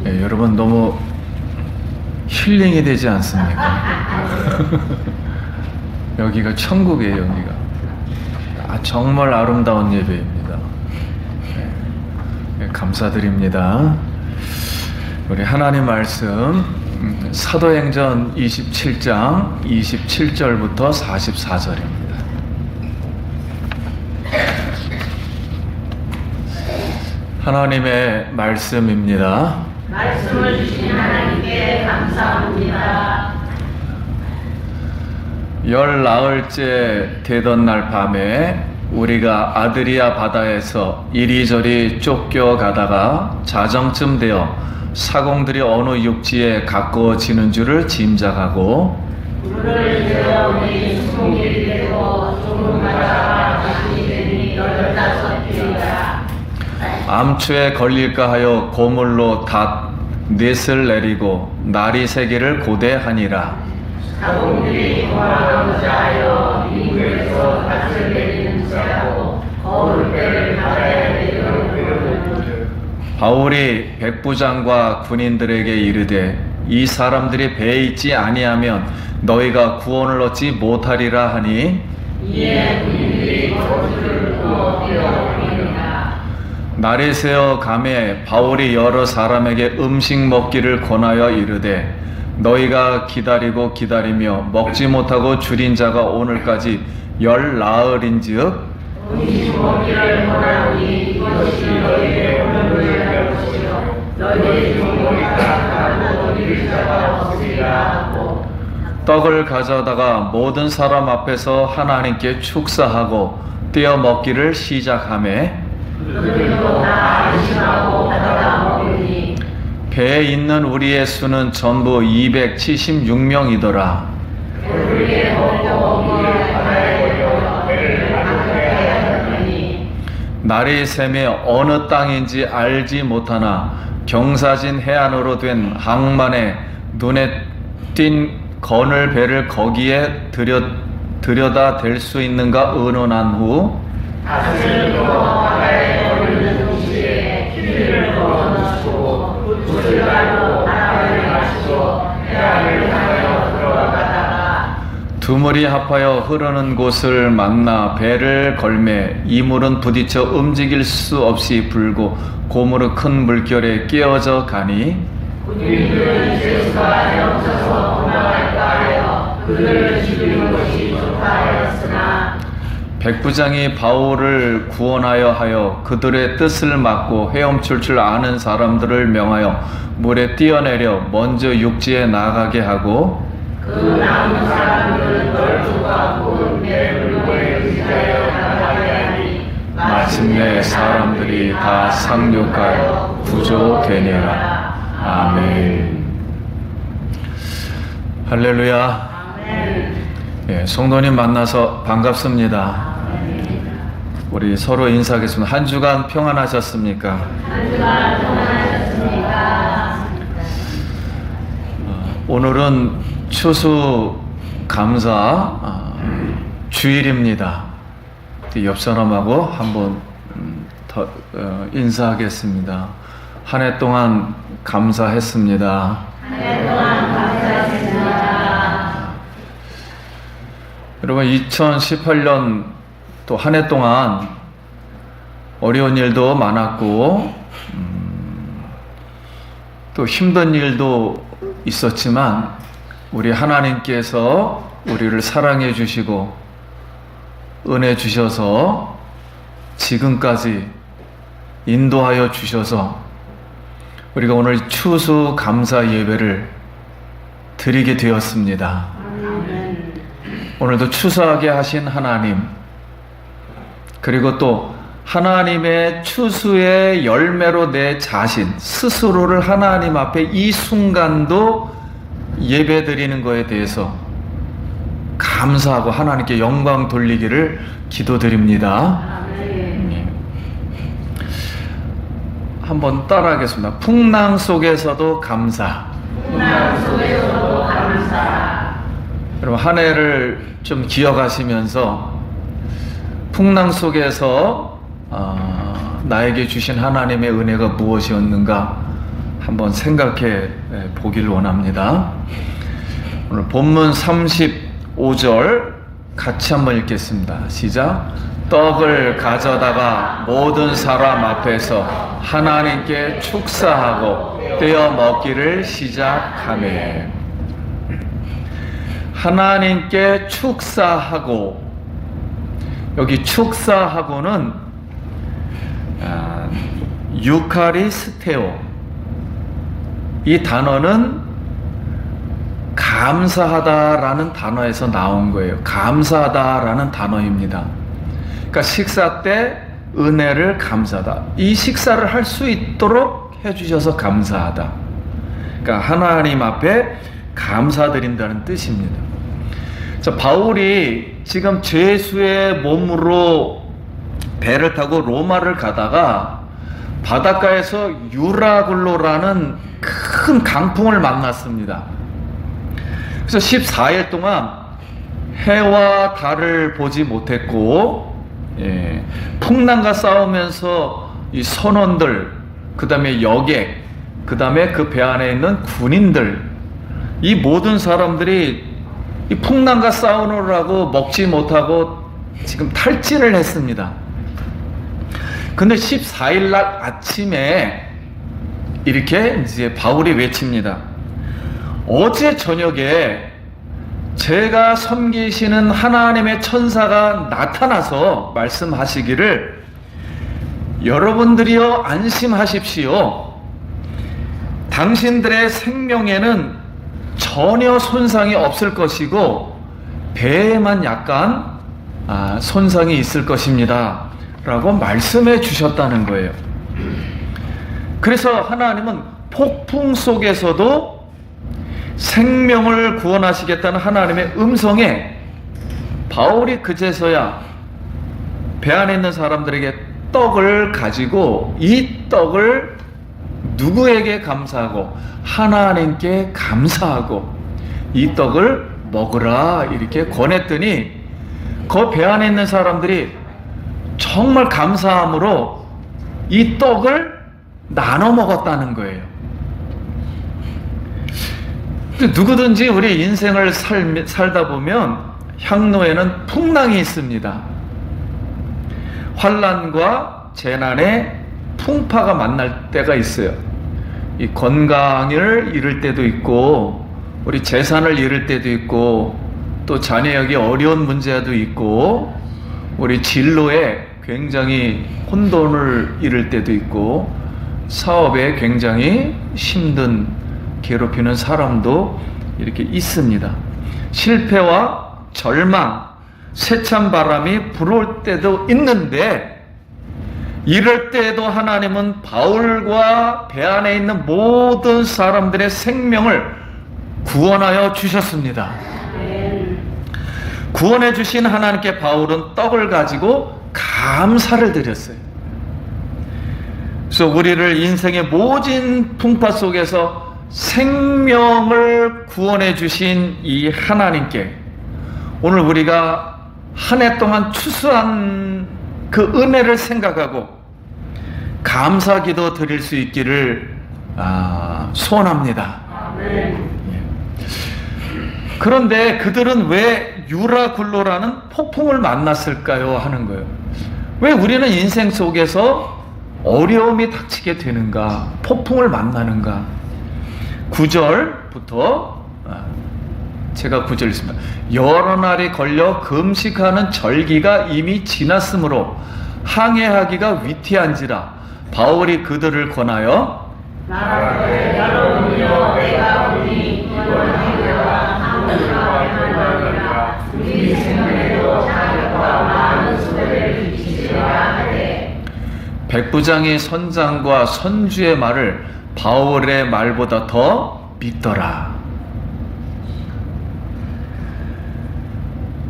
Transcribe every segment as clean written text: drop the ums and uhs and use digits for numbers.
여러분 너무 힐링이 되지 않습니까? 여기가 천국이에요. 여기가 정말 아름다운 예배입니다. 감사드립니다. 우리 하나님 말씀 사도행전 27장 27절부터 44절입니다. 하나님의 말씀입니다. 말씀을 주신 하나님께 감사합니다. 열 나흘째 되던 날 밤에 우리가 아드리아 바다에서 이리저리 쫓겨가다가 자정쯤 되어 사공들이 어느 육지에 가까워지는 줄을 짐작하고 물을 들여 우리 수공길이 되고 조금 가다가 다시 되니 15길이라. 암초에 걸릴까 하여 고물로 닷 넷을 내리고 날이 새기를 고대하니라. 사공들이 도망하고자 하여 미국에서 닷을 내리는 자고 거울배를 받아야 되도록 바울이 백부장과 군인들에게 이르되 이 사람들이 배에 있지 아니하면 너희가 구원을 얻지 못하리라 하니 이에 군인들이 거울을 부어 뛰어오리니라. 날이 새어 가매 바울이 여러 사람에게 음식 먹기를 권하여 이르되 너희가 기다리고 기다리며 먹지 못하고 줄인 자가 오늘까지 열 나흘인즉 음식 먹기를 권하니 이것이 너희의 오늘을 것이요 너희의 종목이가 가고 얻을 자가 없으리라 하고 떡을 가져다가 모든 사람 앞에서 하나님께 축사하고 떼어 먹기를 시작하매 그들도 다 안심하고 받아 먹으니 배에 있는 우리의 수는 전부 276명이더라. 우리의 먹고 먹기를 받아야 되고 배를 받아야 하니 날이 새며 어느 땅인지 알지 못하나 경사진 해안으로 된 항만에 눈에 띈 거늘 배를 거기에 들여다 댈 수 있는가 의논한 후 닷을 그어 바다에 버리는 동시에 키를 걸어놓고 붓을 가지고 바람을 마시고 해안을 향하여 들어가다가 두 물이 합하여 흐르는 곳을 만나 배를 걸매 이 물은 부딪혀 움직일 수 없이 불고 고물의 큰 물결에 깨어져 가니 군인들은 제수가 헤엄쳐서 도망할까 하여 그들을 죽이는 것이 좋다 하였으나 백부장이 바울을 구원하여 하여 그들의 뜻을 막고 헤엄칠 줄 아는 사람들을 명하여 물에 뛰어내려 먼저 육지에 나가게 하고 그 남은 사람들은 널죽과 굵은 배불고에 의지하여 나가게 하니 마침내 사람들이 다 상륙하여 구조되니라. 아멘. 할렐루야. 예, 성도님 만나서 반갑습니다. 우리 서로 인사하겠습니다. 한 주간 평안하셨습니까? 한 주간 평안하셨습니까? 오늘은 추수감사 주일입니다. 옆 사람하고 한번 더 인사하겠습니다. 한 해 동안 감사했습니다. 한 해 동안 감사했습니다. 여러분 2018년 또 한 해 동안 어려운 일도 많았고 또 힘든 일도 있었지만 우리 하나님께서 우리를 사랑해 주시고 은혜 주셔서 지금까지 인도하여 주셔서 우리가 오늘 추수 감사 예배를 드리게 되었습니다. 오늘도 추수하게 하신 하나님, 그리고 또 하나님의 추수의 열매로 내 자신 스스로를 하나님 앞에 이 순간도 예배 드리는 것에 대해서 감사하고 하나님께 영광 돌리기를 기도드립니다. 한번 따라하겠습니다. 풍랑 속에서도 감사. 풍랑 속에서도 감사. 여러분 한 해를 좀 기억하시면서 풍랑 속에서 나에게 주신 하나님의 은혜가 무엇이었는가 한번 생각해 보길 원합니다. 오늘 본문 35절 같이 한번 읽겠습니다. 시작. 떡을 가져다가 모든 사람 앞에서 하나님께 축사하고 떼어 먹기를 시작하매. 하나님께 축사하고, 여기 축사하고는 유카리스테오, 이 단어는 감사하다라는 단어에서 나온 거예요. 감사하다라는 단어입니다. 그러니까 식사 때 은혜를 감사하다. 이 식사를 할 수 있도록 해주셔서 감사하다. 그러니까 하나님 앞에 감사드린다는 뜻입니다. 자, 바울이 지금 죄수의 몸으로 배를 타고 로마를 가다가 바닷가에서 유라굴로라는 큰 강풍을 만났습니다. 그래서 14일 동안 해와 달을 보지 못했고, 풍랑과 싸우면서 이 선원들, 그 다음에 여객, 그 다음에 그 배 안에 있는 군인들, 이 모든 사람들이 이 풍랑과 싸우느라고 먹지 못하고 지금 탈진을 했습니다. 근데 14일 날 아침에 이렇게 이제 바울이 외칩니다. 어제 저녁에 제가 섬기시는 하나님의 천사가 나타나서 말씀하시기를, 여러분들이여 안심하십시오. 당신들의 생명에는 전혀 손상이 없을 것이고 배에만 약간 손상이 있을 것입니다 라고 말씀해 주셨다는 거예요. 그래서 하나님은 폭풍 속에서도 생명을 구원하시겠다는 하나님의 음성에 바울이 그제서야 배 안에 있는 사람들에게 떡을 가지고 이 떡을 누구에게 감사하고 하나님께 감사하고 이 떡을 먹으라 이렇게 권했더니 그 배 안에 있는 사람들이 정말 감사함으로 이 떡을 나눠 먹었다는 거예요. 누구든지 우리 인생을 살다 보면 향로에는 풍랑이 있습니다. 환난과 재난의 풍파가 만날 때가 있어요. 이 건강을 잃을 때도 있고, 우리 재산을 잃을 때도 있고, 또 자녀에게 어려운 문제도 있고, 우리 진로에 굉장히 혼돈을 잃을 때도 있고, 사업에 굉장히 힘든 괴롭히는 사람도 이렇게 있습니다. 실패와 절망, 세찬 바람이 불어올 때도 있는데, 이럴 때에도 하나님은 바울과 배 안에 있는 모든 사람들의 생명을 구원하여 주셨습니다. 구원해 주신 하나님께 바울은 떡을 가지고 감사를 드렸어요. 그래서 우리를 인생의 모진 풍파 속에서 생명을 구원해 주신 이 하나님께 오늘 우리가 한 해 동안 추수한 그 은혜를 생각하고 감사 기도 드릴 수 있기를 소원합니다. 그런데 그들은 왜 유라굴로라는 폭풍을 만났을까요? 하는 거예요. 왜 우리는 인생 속에서 어려움이 닥치게 되는가? 폭풍을 만나는가? 9절부터 제가 9절 있습니다. 여러 날이 걸려 금식하는 절기가 이미 지났으므로 항해하기가 위태한지라 바울이 그들을 권하여 말하되 여러분이여 내가 오니 구원하리라 하느니라 우리 생명에도 자격과 많은 수고를 비치리라 하되. 백부장이 선장과 선주의 말을 바울의 말보다 더 믿더라.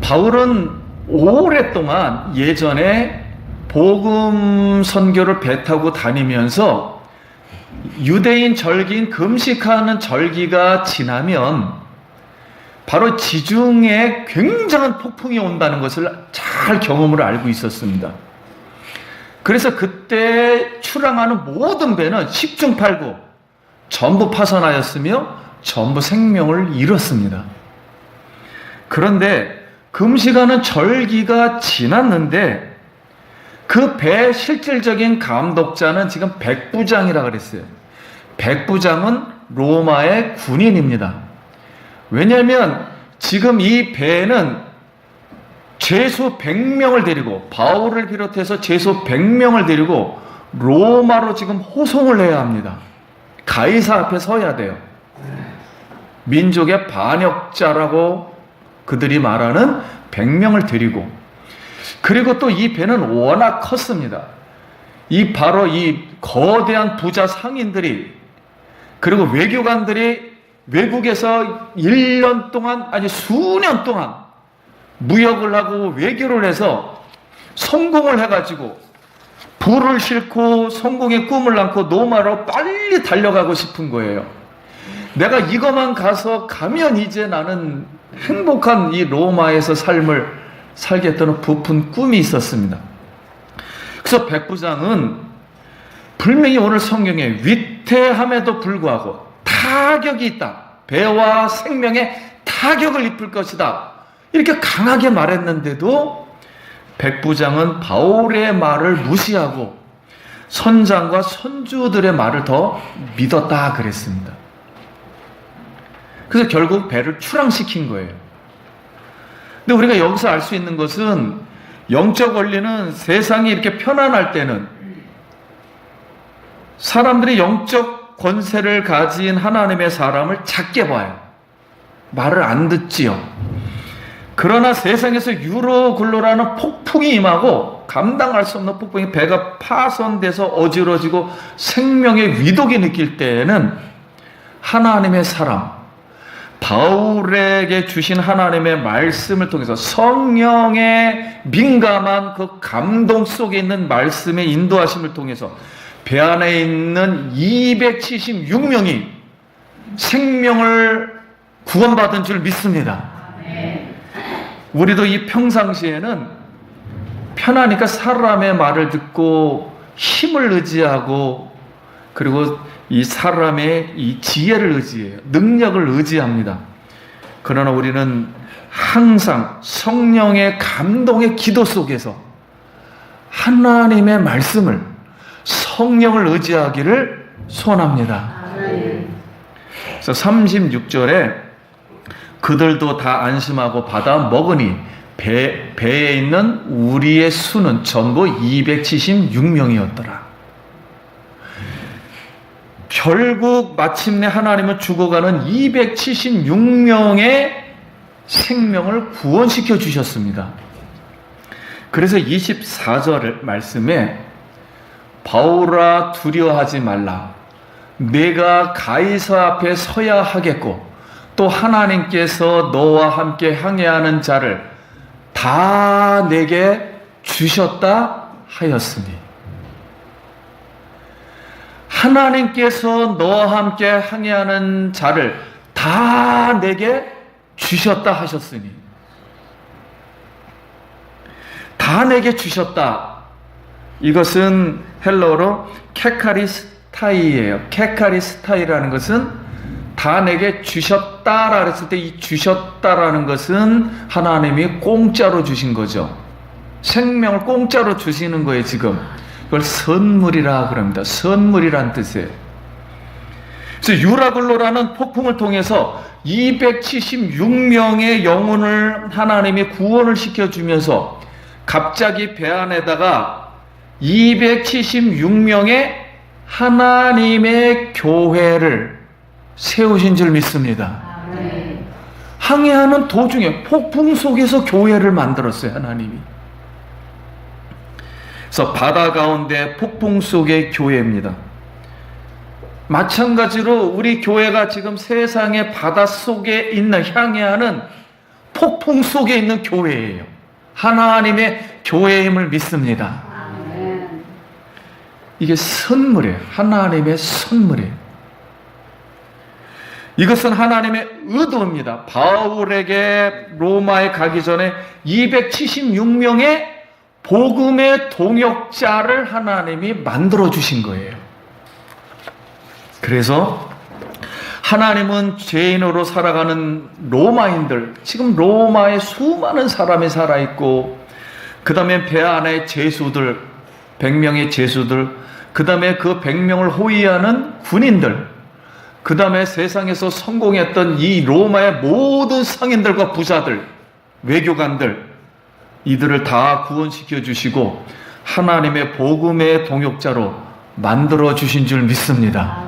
바울은 오랫동안 예전에 복음 선교를 배 타고 다니면서 유대인 절기인 금식하는 절기가 지나면 바로 지중해에 굉장한 폭풍이 온다는 것을 잘 경험으로 알고 있었습니다. 그래서 그때 출항하는 모든 배는 10중 8구 전부 파손하였으며 전부 생명을 잃었습니다. 그런데 금시가는 절기가 지났는데 그 배의 실질적인 감독자는 지금 백부장이라고 그랬어요. 백부장은 로마의 군인입니다. 왜냐하면 지금 이 배는 최소 100명을 데리고, 바울을 비롯해서 최소 100명을 데리고 로마로 지금 호송을 해야 합니다. 가이사 앞에 서야 돼요. 민족의 반역자라고 그들이 말하는 100명을 데리고, 그리고 또 이 배는 워낙 컸습니다. 바로 이 거대한 부자 상인들이, 그리고 외교관들이 외국에서 1년 동안, 아니 수년 동안 무역을 하고 외교를 해서 성공을 해가지고 부를 싣고 성공의 꿈을 안고 로마로 빨리 달려가고 싶은 거예요. 내가 이것만 가면 이제 나는 행복한 이 로마에서 삶을 살겠다는 부푼 꿈이 있었습니다. 그래서 백부장은 분명히 오늘 성경에 위태함에도 불구하고 타격이 있다, 배와 생명에 타격을 입을 것이다, 이렇게 강하게 말했는데도 백부장은 바울의 말을 무시하고 선장과 선주들의 말을 더 믿었다 그랬습니다. 그래서 결국 배를 출항시킨 거예요. 근데 우리가 여기서 알 수 있는 것은, 영적 원리는 세상이 이렇게 편안할 때는 사람들이 영적 권세를 가진 하나님의 사람을 작게 봐요. 말을 안 듣지요. 그러나 세상에서 유로글로라는 폭풍이 임하고 감당할 수 없는 폭풍이, 배가 파손돼서 어지러지고 생명의 위독이 느낄 때에는 하나님의 사람, 바울에게 주신 하나님의 말씀을 통해서 성령의 민감한 그 감동 속에 있는 말씀의 인도하심을 통해서 배 안에 있는 276명이 생명을 구원받은 줄 믿습니다. 우리도 이 평상시에는 편하니까 사람의 말을 듣고 힘을 의지하고, 그리고 이 사람의 이 지혜를 의지해요. 능력을 의지합니다. 그러나 우리는 항상 성령의 감동의 기도 속에서 하나님의 말씀을, 성령을 의지하기를 소원합니다. 그래서 36절에 그들도 다 안심하고 받아 먹으니 배에 있는 우리의 수는 전부 276명이었더라. 결국 마침내 하나님은 죽어가는 276명의 생명을 구원시켜 주셨습니다. 그래서 24절 말씀에 바울아 두려워하지 말라. 내가 가이사 앞에 서야 하겠고 또 하나님께서 너와 함께 항해하는 자를 다 내게 주셨다 하였으니, 하나님께서 너와 함께 항해하는 자를 다 내게 주셨다 하셨으니, 다 내게 주셨다, 이것은 헬러어로 케카리스타이예요. 케카리스타이라는 것은 다 내게 주셨다라 했을 때 이 주셨다라는 것은 하나님이 공짜로 주신 거죠. 생명을 공짜로 주시는 거예요. 지금 그걸 선물이라 그럽니다. 선물이란 뜻이에요. 그래서 유라글로라는 폭풍을 통해서 276명의 영혼을 하나님이 구원을 시켜주면서 갑자기 배 안에다가 276명의 하나님의 교회를 세우신 줄 믿습니다. 항해하는 도중에 폭풍 속에서 교회를 만들었어요, 하나님이. 그래서 바다 가운데 폭풍 속의 교회입니다. 마찬가지로 우리 교회가 지금 세상의 바다 속에 있는, 향해하는 폭풍 속에 있는 교회예요. 하나님의 교회임을 믿습니다. 이게 선물이에요. 하나님의 선물이에요. 이것은 하나님의 의도입니다. 바울에게 로마에 가기 전에 276명의 복음의 동역자를 하나님이 만들어 주신 거예요. 그래서 하나님은 죄인으로 살아가는 로마인들, 지금 로마에 수많은 사람이 살아있고, 그 다음에 배 안에 제수들, 100명의 제수들, 그 다음에 그 100명을 호위하는 군인들, 그 다음에 세상에서 성공했던 이 로마의 모든 상인들과 부자들, 외교관들, 이들을 다 구원시켜 주시고 하나님의 복음의 동역자로 만들어 주신 줄 믿습니다.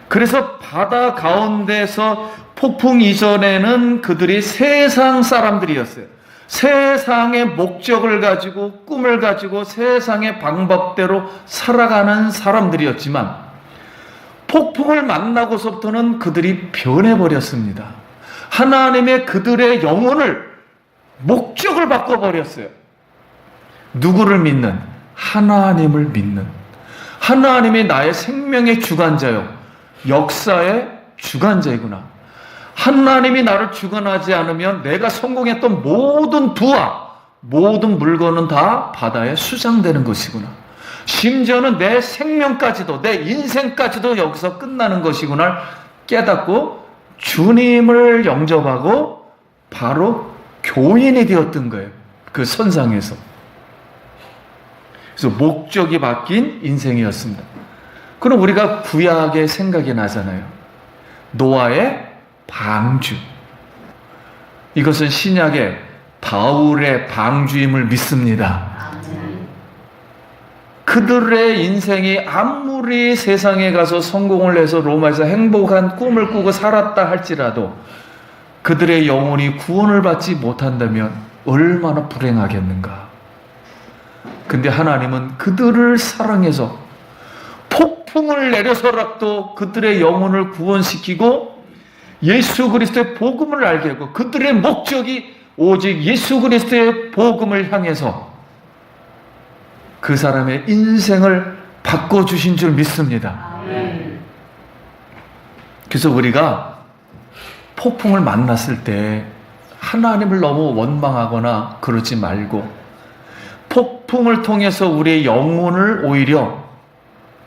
그래서 바다 가운데서 폭풍 이전에는 그들이 세상 사람들이었어요. 세상의 목적을 가지고 꿈을 가지고 세상의 방법대로 살아가는 사람들이었지만 폭풍을 만나고서부터는 그들이 변해버렸습니다. 하나님의 그들의 영혼을 목적을 바꿔버렸어요. 누구를 믿는? 하나님을 믿는. 하나님이 나의 생명의 주관자요, 역사의 주관자이구나. 하나님이 나를 주관하지 않으면 내가 성공했던 모든 부와 모든 물건은 다 바다에 수장되는 것이구나. 심지어는 내 생명까지도, 내 인생까지도 여기서 끝나는 것이구나 깨닫고 주님을 영접하고 바로 교인이 되었던 거예요. 그 선상에서. 그래서 목적이 바뀐 인생이었습니다. 그럼 우리가 구약의 생각이 나잖아요. 노아의 방주. 이것은 신약의 바울의 방주임을 믿습니다. 그들의 인생이 아무리 세상에 가서 성공을 해서 로마에서 행복한 꿈을 꾸고 살았다 할지라도 그들의 영혼이 구원을 받지 못한다면 얼마나 불행하겠는가. 근데 하나님은 그들을 사랑해서 폭풍을 내려서라도 그들의 영혼을 구원시키고 예수 그리스도의 복음을 알게 하고 그들의 목적이 오직 예수 그리스도의 복음을 향해서 그 사람의 인생을 바꿔주신 줄 믿습니다. 그래서 우리가 폭풍을 만났을 때 하나님을 너무 원망하거나 그러지 말고 폭풍을 통해서 우리의 영혼을 오히려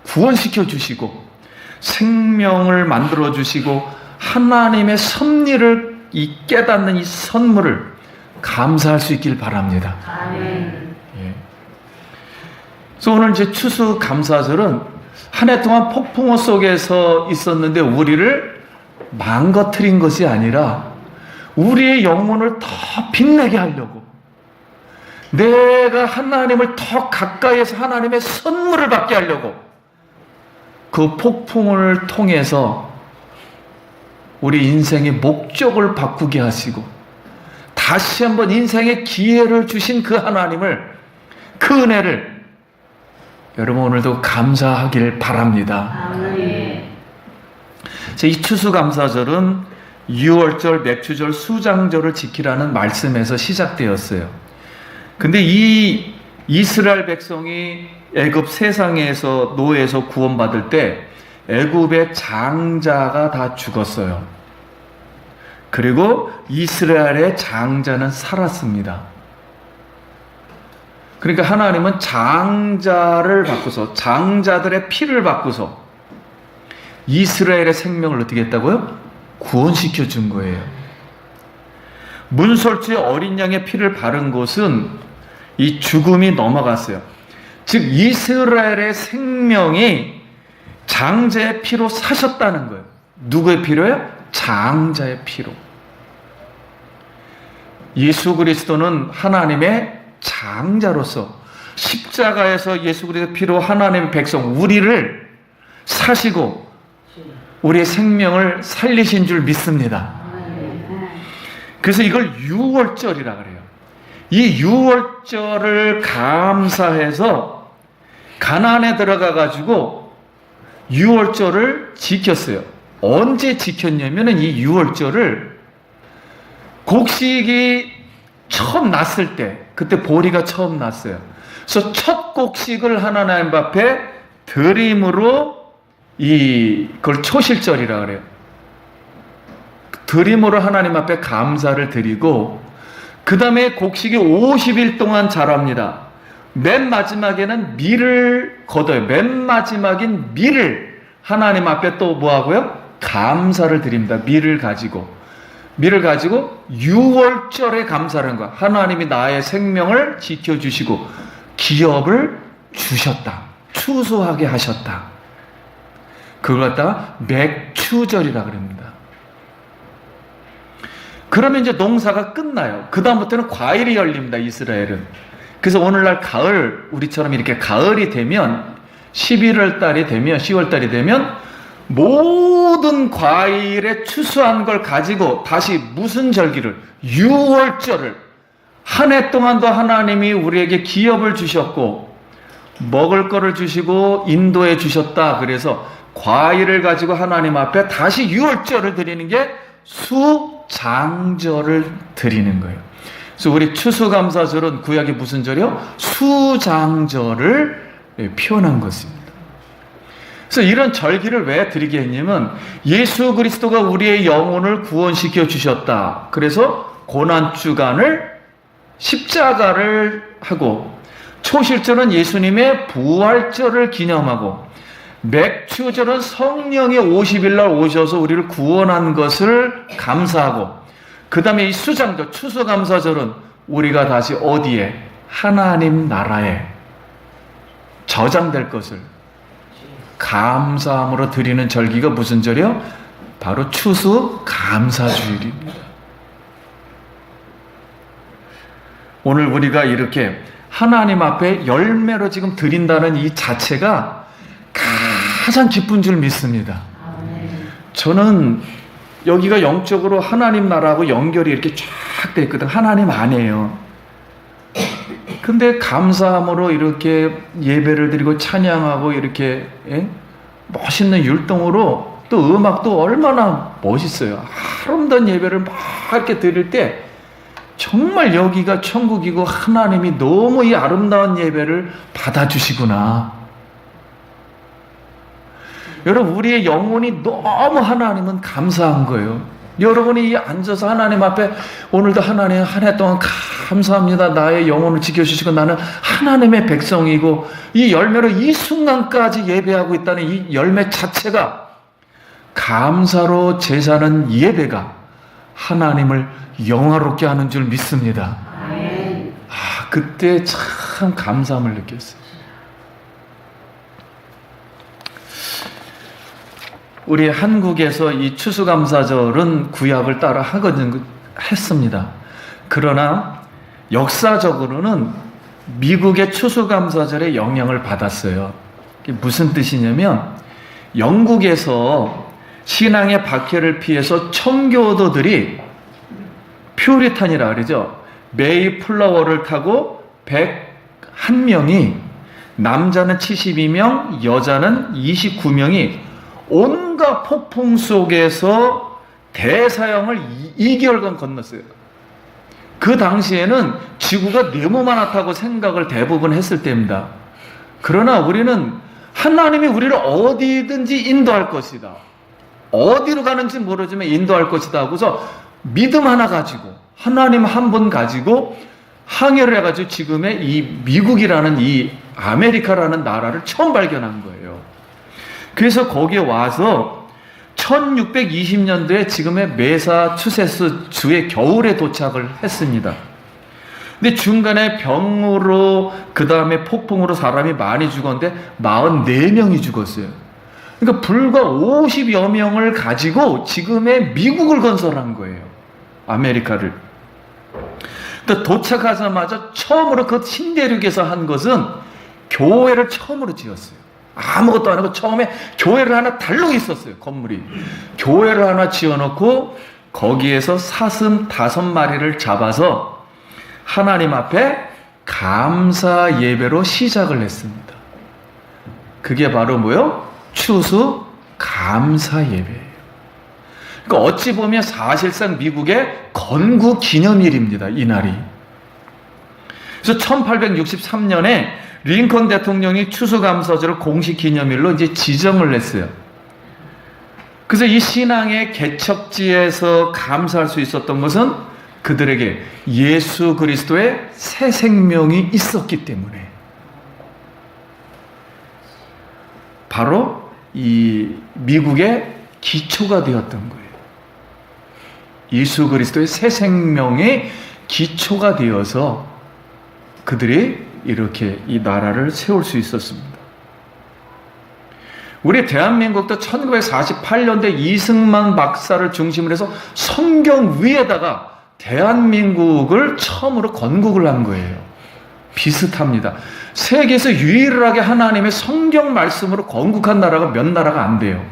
구원시켜 주시고 생명을 만들어 주시고 하나님의 섭리를 이 깨닫는 이 선물을 감사할 수 있길 바랍니다. 아멘. 그래서 오늘 이제 추수 감사절은 한 해 동안 폭풍우 속에서 있었는데 우리를 망가뜨린 것이 아니라 우리의 영혼을 더 빛나게 하려고, 내가 하나님을 더 가까이에서 하나님의 선물을 받게 하려고 그 폭풍을 통해서 우리 인생의 목적을 바꾸게 하시고 다시 한번 인생의 기회를 주신 그 하나님을, 그 은혜를 여러분 오늘도 감사하길 바랍니다. 아멘. 이 추수감사절은 유월절, 맥주절, 수장절을 지키라는 말씀에서 시작되었어요. 근데 이 이스라엘 백성이 애굽 세상에서 노예에서 구원받을 때 애굽의 장자가 다 죽었어요. 그리고 이스라엘의 장자는 살았습니다. 그러니까 하나님은 장자를 바꾸서, 장자들의 피를 바꾸서 이스라엘의 생명을 어떻게 했다고요? 구원시켜 준 거예요. 문설주의 어린 양의 피를 바른 곳은 이 죽음이 넘어갔어요. 즉 이스라엘의 생명이 장자의 피로 사셨다는 거예요. 누구의 피로요? 장자의 피로. 예수 그리스도는 하나님의 장자로서 십자가에서 예수 그리스도의 피로 하나님의 백성 우리를 사시고 우리의 생명을 살리신 줄 믿습니다. 그래서 이걸 유월절이라 그래요. 이 유월절을 감사해서 가나안에 들어가 가지고 유월절을 지켰어요. 언제 지켰냐면은 이 유월절을 곡식이 처음 났을 때, 그때 보리가 처음 났어요. 그래서 첫 곡식을 하나님 앞에 드림으로 그걸 초실절이라 그래요. 드림으로 하나님 앞에 감사를 드리고 그 다음에 곡식이 50일 동안 자랍니다. 맨 마지막에는 밀을 거둬요. 맨 마지막인 밀을 하나님 앞에 또 뭐하고요? 감사를 드립니다. 밀을 가지고 6월절에 감사를 한 거야. 하나님이 나의 생명을 지켜주시고 기업을 주셨다. 추수하게 하셨다. 그걸 갖다가 맥추절이라 그럽니다. 그러면 이제 농사가 끝나요. 그 다음부터는 과일이 열립니다. 이스라엘은. 그래서 오늘날 가을, 우리처럼 이렇게 가을이 되면 11월 달이 되면 10월 달이 되면 모든 과일에 추수한 걸 가지고 다시 무슨 절기를 6월절을 한 해 동안도 하나님이 우리에게 기업을 주셨고 먹을 거를 주시고 인도해 주셨다. 그래서 과일을 가지고 하나님 앞에 다시 6월절을 드리는 게 수장절을 드리는 거예요. 그래서 우리 추수감사절은 구약이 무슨 절이요? 수장절을 표현한 것입니다. 그래서 이런 절기를 왜 드리게 했냐면 예수 그리스도가 우리의 영혼을 구원시켜 주셨다. 그래서 고난주간을 십자가를 하고 초실절은 예수님의 부활절을 기념하고 맥추절은 성령이 50일 날 오셔서 우리를 구원한 것을 감사하고 그 다음에 이 수장절, 추수감사절은 우리가 다시 어디에? 하나님 나라에 저장될 것을 감사함으로 드리는 절기가 무슨 절이요? 바로 추수감사주일입니다. 오늘 우리가 이렇게 하나님 앞에 열매로 지금 드린다는 이 자체가 가장 기쁜 줄 믿습니다. 저는 여기가 영적으로 하나님 나라하고 연결이 이렇게 쫙 돼 있거든. 하나님 안에요. 근데 감사함으로 이렇게 예배를 드리고 찬양하고 이렇게 멋있는 율동으로 또 음악도 얼마나 멋있어요. 아름다운 예배를 막 이렇게 드릴 때 정말 여기가 천국이고 하나님이 너무 이 아름다운 예배를 받아주시구나. 여러분, 우리의 영혼이 너무 하나님은 감사한 거예요. 여러분이 앉아서 하나님 앞에 오늘도 하나님 한 해 동안 감사합니다. 나의 영혼을 지켜주시고 나는 하나님의 백성이고 이 열매로 이 순간까지 예배하고 있다는 이 열매 자체가 감사로 제사는 예배가 하나님을 영화롭게 하는 줄 믿습니다. 그때 참 감사함을 느꼈어요. 우리 한국에서 이 추수감사절은 구약을 따라 했습니다. 그러나 역사적으로는 미국의 추수감사절에 영향을 받았어요. 이게 무슨 뜻이냐면 영국에서 신앙의 박해를 피해서 청교도들이 퓨리탄이라 그러죠. 메이플라워를 타고 101명이 남자는 72명, 여자는 29명이 온갖 폭풍 속에서 대서양을 2개월간 건넜어요. 그 당시에는 지구가 너무 많다고 생각을 대부분 했을 때입니다. 그러나 우리는 하나님이 우리를 어디든지 인도할 것이다. 어디로 가는지 모르지만 인도할 것이다 하고서 믿음 하나 가지고 하나님 한 분 가지고 항해를 해가지고 지금의 이 미국이라는 이 아메리카라는 나라를 처음 발견한 거예요. 그래서 거기에 와서 1620년도에 지금의 매사추세츠주의 겨울에 도착을 했습니다. 근데 중간에 병으로 그 다음에 폭풍으로 사람이 많이 죽었는데 44명이 죽었어요. 그러니까 불과 50여 명을 가지고 지금의 미국을 건설한 거예요. 아메리카를. 또 도착하자마자 처음으로 그 신대륙에서 한 것은 교회를 처음으로 지었어요. 아무것도 안 하고 처음에 교회를 하나 달록 있었어요. 건물이. 교회를 하나 지어놓고 거기에서 사슴 5마리를 잡아서 하나님 앞에 감사 예배로 시작을 했습니다. 그게 바로 뭐요? 추수 감사 예배예요. 그러니까 어찌 보면 사실상 미국의 건국 기념일입니다. 이날이. 그래서 1863년에 링컨 대통령이 추수감사절을 공식 기념일로 이제 지정을 했어요. 그래서 이 신앙의 개척지에서 감사할 수 있었던 것은 그들에게 예수 그리스도의 새 생명이 있었기 때문에 바로 이 미국의 기초가 되었던 거예요. 예수 그리스도의 새 생명의 기초가 되어서 그들이 이렇게 이 나라를 세울 수 있었습니다. 우리 대한민국도 1948년대 이승만 박사를 중심으로 해서 성경 위에다가 대한민국을 처음으로 건국을 한 거예요. 비슷합니다. 세계에서 유일하게 하나님의 성경 말씀으로 건국한 나라가 몇 나라가 안 돼요.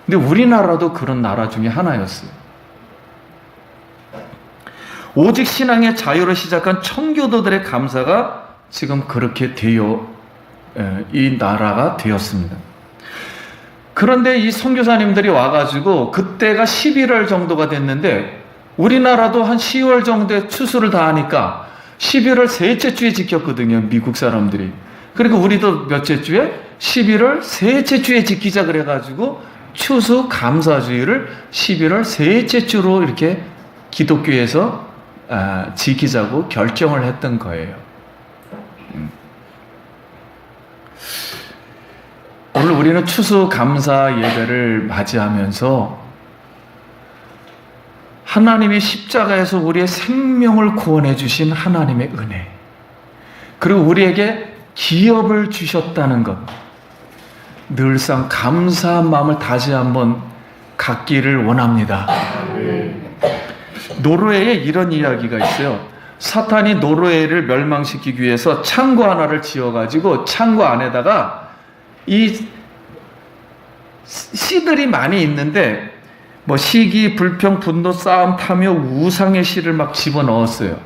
근데 우리나라도 그런 나라 중에 하나였어요. 오직 신앙의 자유로 시작한 청교도들의 감사가 지금 그렇게 되어 이 나라가 되었습니다. 그런데 이 선교사님들이 와가지고 그때가 11월 정도가 됐는데 우리나라도 한 10월 정도에 추수를 다 하니까 11월 셋째 주에 지켰거든요. 미국 사람들이. 그리고 우리도 몇째 주에? 11월 셋째 주에 지키자 그래가지고 추수 감사주의를 11월 셋째 주로 이렇게 기독교에서 지키자고 결정을 했던 거예요. 오늘 우리는 추수 감사 예배를 맞이하면서 하나님이 십자가에서 우리의 생명을 구원해 주신 하나님의 은혜, 그리고 우리에게 기업을 주셨다는 것, 늘상 감사한 마음을 다시 한번 갖기를 원합니다. 노르웨이에 이런 이야기가 있어요. 사탄이 노르웨이를 멸망시키기 위해서 창고 하나를 지어가지고 창고 안에다가 이 씨들이 많이 있는데 뭐 시기, 불평, 분노, 싸움, 탐욕, 우상의 씨를 막 집어넣었어요.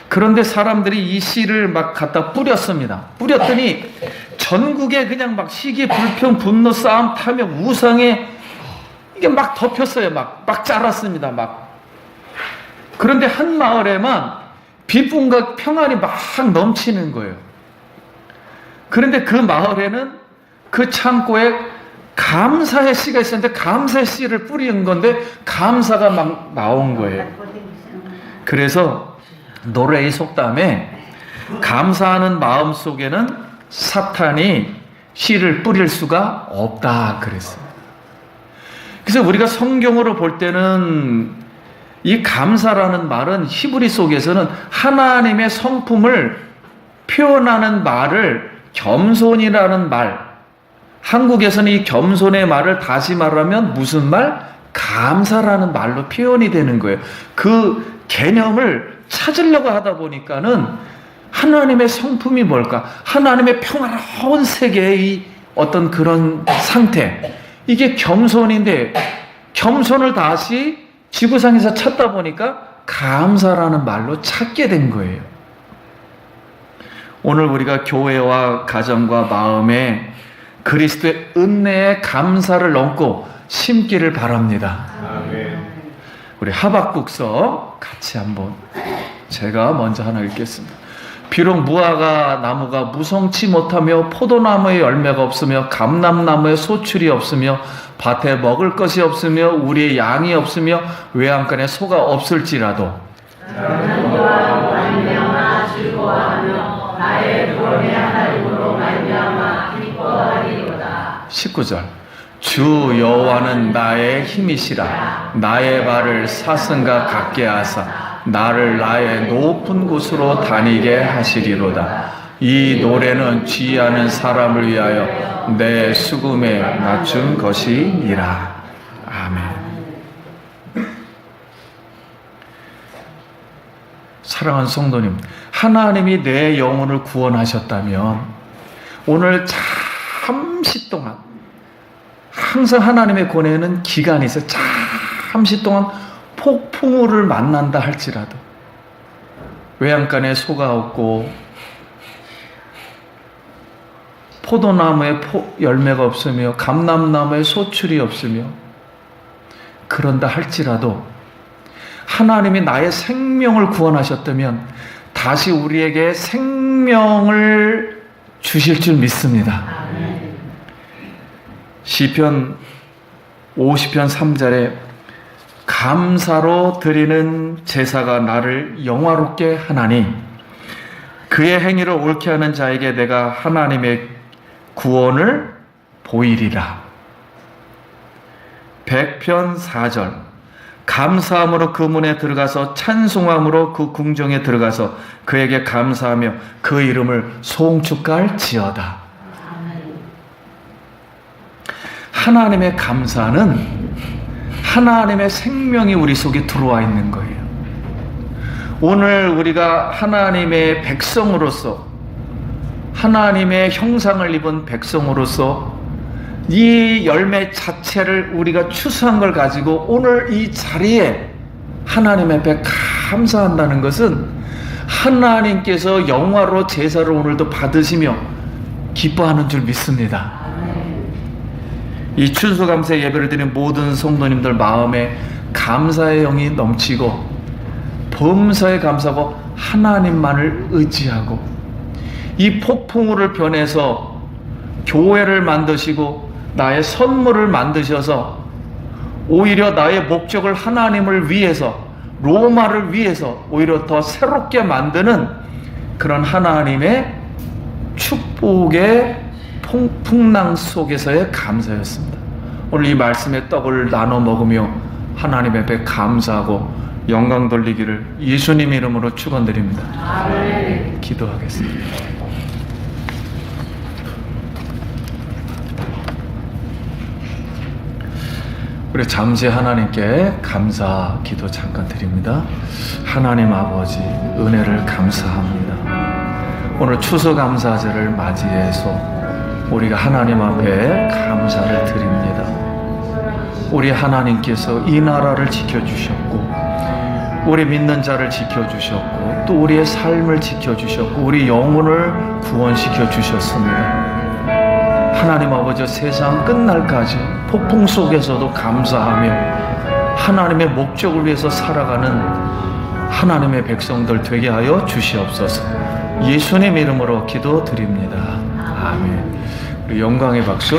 그런데 사람들이 이 씨를 막 갖다 뿌렸습니다. 뿌렸더니 전국에 그냥 막 시기, 불평, 분노, 싸움, 탐욕, 우상에 이게 막 덮였어요. 막 자랐습니다. 막. 그런데 한 마을에만 기쁨과 평안이 막 넘치는 거예요. 그런데 그 마을에는 그 창고에 감사의 씨가 있었는데 감사의 씨를 뿌리는 건데 감사가 막 나온 거예요. 그래서 노래의 속담에 감사하는 마음 속에는 사탄이 씨를 뿌릴 수가 없다 그랬어요. 그래서 우리가 성경으로 볼 때는 이 감사라는 말은 히브리 속에서는 하나님의 성품을 표현하는 말을 겸손이라는 말, 한국에서는 이 겸손의 말을 다시 말하면 무슨 말? 감사라는 말로 표현이 되는 거예요. 그 개념을 찾으려고 하다 보니까는 하나님의 성품이 뭘까? 하나님의 평화로운 세계의 어떤 그런 상태, 이게 겸손인데 겸손을 다시 지구상에서 찾다 보니까 감사라는 말로 찾게 된 거예요. 오늘 우리가 교회와 가정과 마음에 그리스도의 은혜에 감사를 넘고 심기를 바랍니다. 아멘. 우리 하박국서 같이 한번 제가 먼저 하나 읽겠습니다. 비록 무화과 나무가 무성치 못하며 포도나무에 열매가 없으며 감람나무에 소출이 없으며 밭에 먹을 것이 없으며 우리의 양이 없으며 외양간에 소가 없을지라도 나는 너와 말미암아 즐거워하며 나의 구원의 하나님으로 말미암아 기뻐하리로다. 19절 주 여호와는 나의 힘이시라. 나의 발을 사슴과 같게 하사 나를 나의 높은 곳으로 다니게 하시리로다. 이 노래는 지혜하는 사람을 위하여 내 수금에 맞춘 것이니라. 아멘. 사랑하는 성도님, 하나님이 내 영혼을 구원하셨다면 오늘 잠시 동안, 항상 하나님의 권해는 기간이 있어요. 잠시 동안 폭풍우를 만난다 할지라도 외양간에 소가 없고 포도나무에 열매가 없으며 감람나무에 소출이 없으며 그런다 할지라도 하나님이 나의 생명을 구원하셨다면 다시 우리에게 생명을 주실 줄 믿습니다. 시편 50편 3절에 감사로 드리는 제사가 나를 영화롭게 하나니 그의 행위를 옳게 하는 자에게 내가 하나님의 구원을 보이리라. 100편 4절. 감사함으로 그 문에 들어가서 찬송함으로 그 궁정에 들어가서 그에게 감사하며 그 이름을 송축할지어다. 하나님의 감사는 하나님의 생명이 우리 속에 들어와 있는 거예요. 오늘 우리가 하나님의 백성으로서, 하나님의 형상을 입은 백성으로서 이 열매 자체를 우리가 추수한 걸 가지고 오늘 이 자리에 하나님 앞에 감사한다는 것은 하나님께서 영화로 제사를 오늘도 받으시며 기뻐하는 줄 믿습니다. 이 추수감사 예배를 드리는 모든 성도님들 마음에 감사의 영이 넘치고 범사에 감사하고 하나님만을 의지하고 이 폭풍우를 변해서 교회를 만드시고 나의 선물을 만드셔서 오히려 나의 목적을 하나님을 위해서, 로마를 위해서 오히려 더 새롭게 만드는 그런 하나님의 축복의 풍랑 속에서의 감사였습니다. 오늘 이 말씀의 떡을 나눠 먹으며 하나님 앞에 감사하고 영광 돌리기를 예수님 이름으로 축원드립니다. 아멘. 기도하겠습니다. 우리 잠시 하나님께 감사 기도 잠깐 드립니다. 하나님 아버지, 은혜를 감사합니다. 오늘 추수감사절을 맞이해서 우리가 하나님 앞에 감사를 드립니다. 우리 하나님께서 이 나라를 지켜주셨고 우리 믿는 자를 지켜주셨고 또 우리의 삶을 지켜주셨고 우리 영혼을 구원시켜 주셨습니다. 하나님 아버지, 세상 끝날까지 폭풍 속에서도 감사하며 하나님의 목적을 위해서 살아가는 하나님의 백성들 되게 하여 주시옵소서. 예수님 이름으로 기도드립니다. 아멘. 우리 영광의 박수.